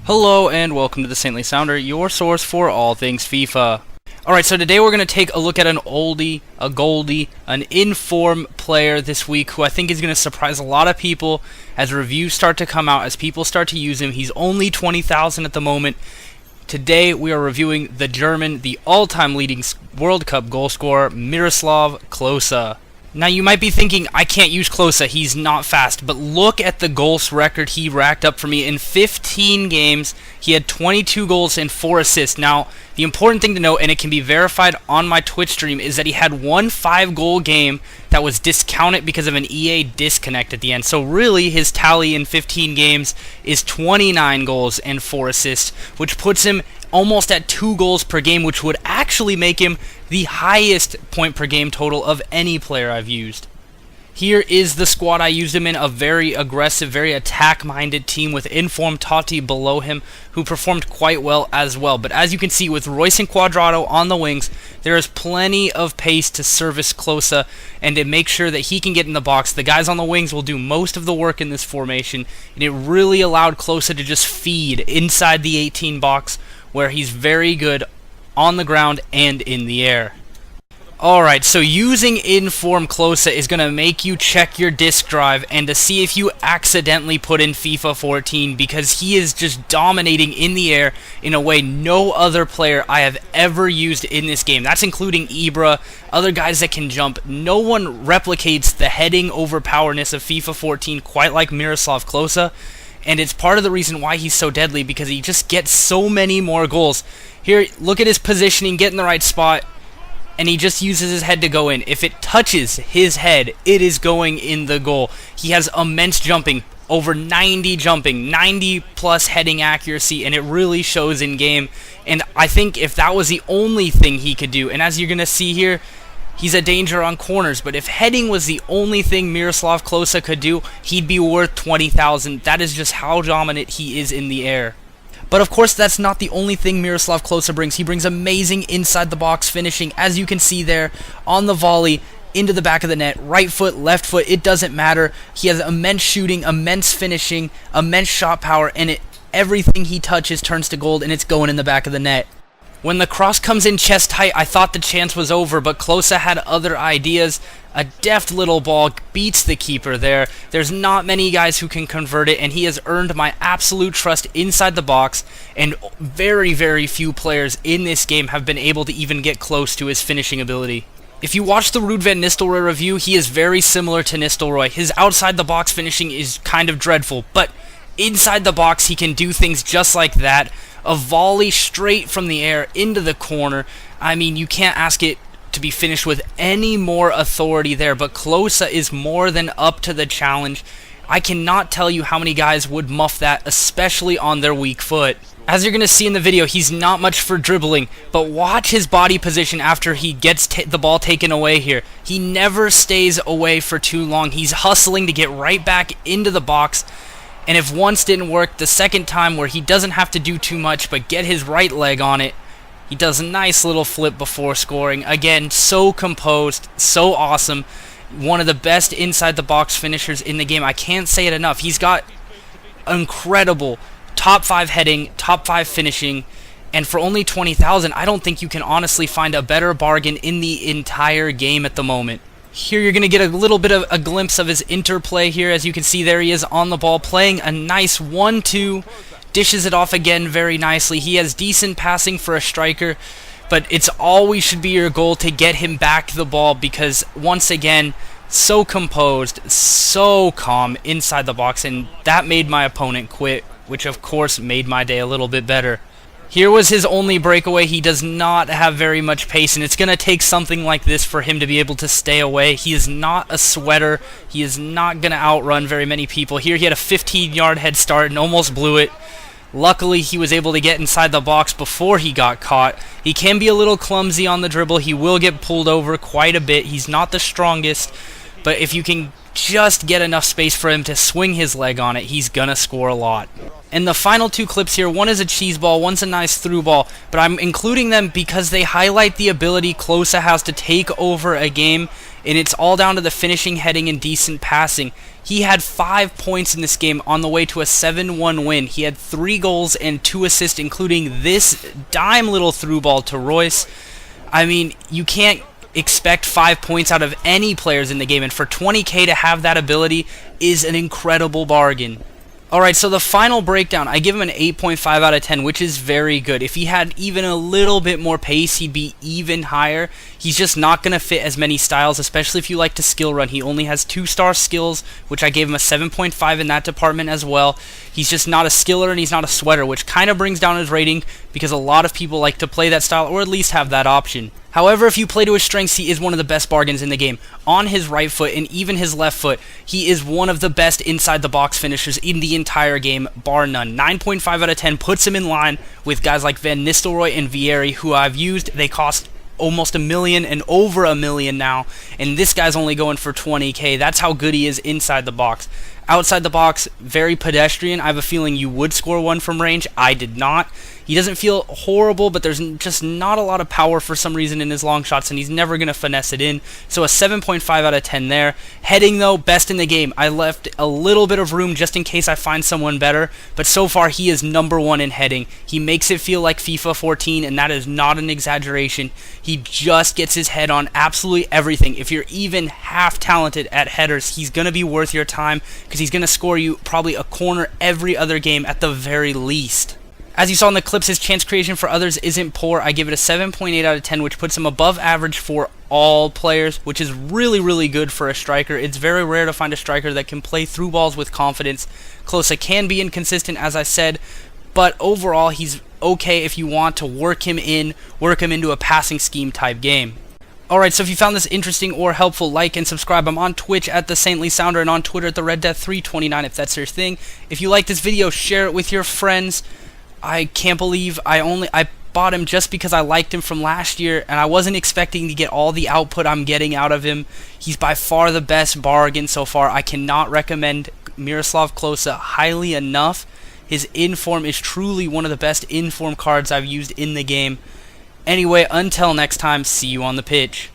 Hello and welcome to the Saintly Sounder, your source for all things FIFA. Alright, so today we're going to take a look at an oldie, a goldie, an in-form player this week who I think is going to surprise a lot of people as reviews start to come out, as people start to use him. He's only 20,000 at the moment. Today we are reviewing the German, the all-time leading World Cup goal scorer, Miroslav Klose. Now you might be thinking, I can't use Klose, he's not fast, but look at the goals record he racked up for me. In 15 games, he had 22 goals and 4 assists. Now, the important thing to note, and it can be verified on my Twitch stream, is that he had one 5-goal game that was discounted because of an EA disconnect at the end. So really, his tally in 15 games is 29 goals and 4 assists, which puts him almost at 2 goals per game, which would actually make him the highest point per game total of any player I've used. Here is the squad I used him in, a very aggressive, very attack-minded team with In-Form Totti below him, who performed quite well as well. But as you can see, with Royce and Quadrado on the wings, there is plenty of pace to service Klose and to make sure that he can get in the box. The guys on the wings will do most of the work in this formation, and it really allowed Klose to just feed inside the 18 box, where he's very good on the ground and in the air. Alright, so using In-Form Klose is going to make you check your disk drive and to see if you accidentally put in FIFA 14, because he is just dominating in the air in a way no other player I have ever used in this game. That's including Ibra, other guys that can jump. No one replicates the heading overpowerness of FIFA 14 quite like Miroslav Klose, and it's part of the reason why he's so deadly, because he just gets so many more goals. Here, look at his positioning, get in the right spot, and he just uses his head to go in. If it touches his head, it is going in the goal. He has immense jumping, over 90 jumping, 90 plus heading accuracy, and it really shows in game. And I think if that was the only thing he could do, and as you're going to see here, he's a danger on corners, but if heading was the only thing Miroslav Klose could do, he'd be worth 20,000. That is just how dominant he is in the air. But of course, that's not the only thing Miroslav Klose brings. He brings amazing inside-the-box finishing, as you can see there, on the volley, into the back of the net, right foot, left foot, it doesn't matter. He has immense shooting, immense finishing, immense shot power, and everything he touches turns to gold, and it's going in the back of the net. When the cross comes in chest height, I thought the chance was over, but Klose had other ideas. A deft little ball beats the keeper there. There's not many guys who can convert it, and he has earned my absolute trust inside the box, and very, very few players in this game have been able to even get close to his finishing ability. If you watch the Ruud van Nistelrooy review, he is very similar to Nistelrooy. His outside-the-box finishing is kind of dreadful, but inside the box he can do things just like that. A volley straight from the air into the corner. I mean, you can't ask it to be finished with any more authority there, but Klose is more than up to the challenge. I cannot tell you how many guys would muff that, especially on their weak foot. As you're going to see in the video, he's not much for dribbling, but watch his body position after he gets the ball taken away here. He never stays away for too long. He's hustling to get right back into the box. And if once didn't work, the second time, where he doesn't have to do too much but get his right leg on it, he does a nice little flip before scoring. Again, so composed, so awesome. One of the best inside-the-box finishers in the game. I can't say it enough. He's got incredible top 5 heading, top 5 finishing, and for only 20,000, I don't think you can honestly find a better bargain in the entire game at the moment. Here you're going to get a little bit of a glimpse of his interplay here. As you can see, there he is on the ball, playing a nice 1-2, dishes it off again very nicely. He has decent passing for a striker, but it's always should be your goal to get him back the ball, because once again, so composed, so calm inside the box, and that made my opponent quit, which of course made my day a little bit better. Here was his only breakaway. He does not have very much pace, and it's going to take something like this for him to be able to stay away. He is not a sweater. He is not going to outrun very many people. Here he had a 15-yard head start and almost blew it. Luckily, he was able to get inside the box before he got caught. He can be a little clumsy on the dribble. He will get pulled over quite a bit. He's not the strongest, but if you can just get enough space for him to swing his leg on it, he's going to score a lot. And the final two clips here, one is a cheese ball, one's a nice through ball, but I'm including them because they highlight the ability Klose has to take over a game, and it's all down to the finishing, heading, and decent passing. He had 5 points in this game on the way to a 7-1 win. He had 3 goals and 2 assists, including this dime little through ball to Royce. I mean, you can't expect 5 points out of any players in the game, and for 20k to have that ability is an incredible bargain. Alright, so the final breakdown, I give him an 8.5 out of 10, which is very good. If he had even a little bit more pace, he'd be even higher. He's just not going to fit as many styles, especially if you like to skill run. He only has 2-star skills, which I gave him a 7.5 in that department as well. He's just not a skiller and he's not a sweater, which kind of brings down his rating because a lot of people like to play that style or at least have that option. However, if you play to his strengths, he is one of the best bargains in the game. On his right foot and even his left foot, he is one of the best inside-the-box finishers in the entire game, bar none. 9.5 out of 10 puts him in line with guys like Van Nistelrooy and Vieri, who I've used. They cost almost $1 million and over $1 million now, and this guy's only going for 20k. That's how good he is inside the box. Outside the box, very pedestrian. I have a feeling you would score one from range. I did not. He doesn't feel horrible, but there's just not a lot of power for some reason in his long shots, and he's never going to finesse it in. So a 7.5 out of 10 there. Heading, though, best in the game. I left a little bit of room just in case I find someone better, but so far he is #1 in heading. He makes it feel like FIFA 14, and that is not an exaggeration. He just gets his head on absolutely everything. If you're even half talented at headers, he's going to be worth your time because he's going to score you probably a corner every other game at the very least. As you saw in the clips, his chance creation for others isn't poor. I give it a 7.8 out of 10, which puts him above average for all players, which is really, really good for a striker. It's very rare to find a striker that can play through balls with confidence. Klose can be inconsistent, as I said, but overall, he's okay if you want to work him into a passing scheme type game. Alright, so if you found this interesting or helpful, like and subscribe. I'm on Twitch at the Saintly Sounder and on Twitter at the Red Death 329 if that's your thing. If you like this video, share it with your friends. I can't believe I bought him just because I liked him from last year, and I wasn't expecting to get all the output I'm getting out of him. He's by far the best bargain so far. I cannot recommend Miroslav Klose highly enough. His In-Form is truly one of the best In-Form cards I've used in the game. Anyway, until next time, see you on the pitch.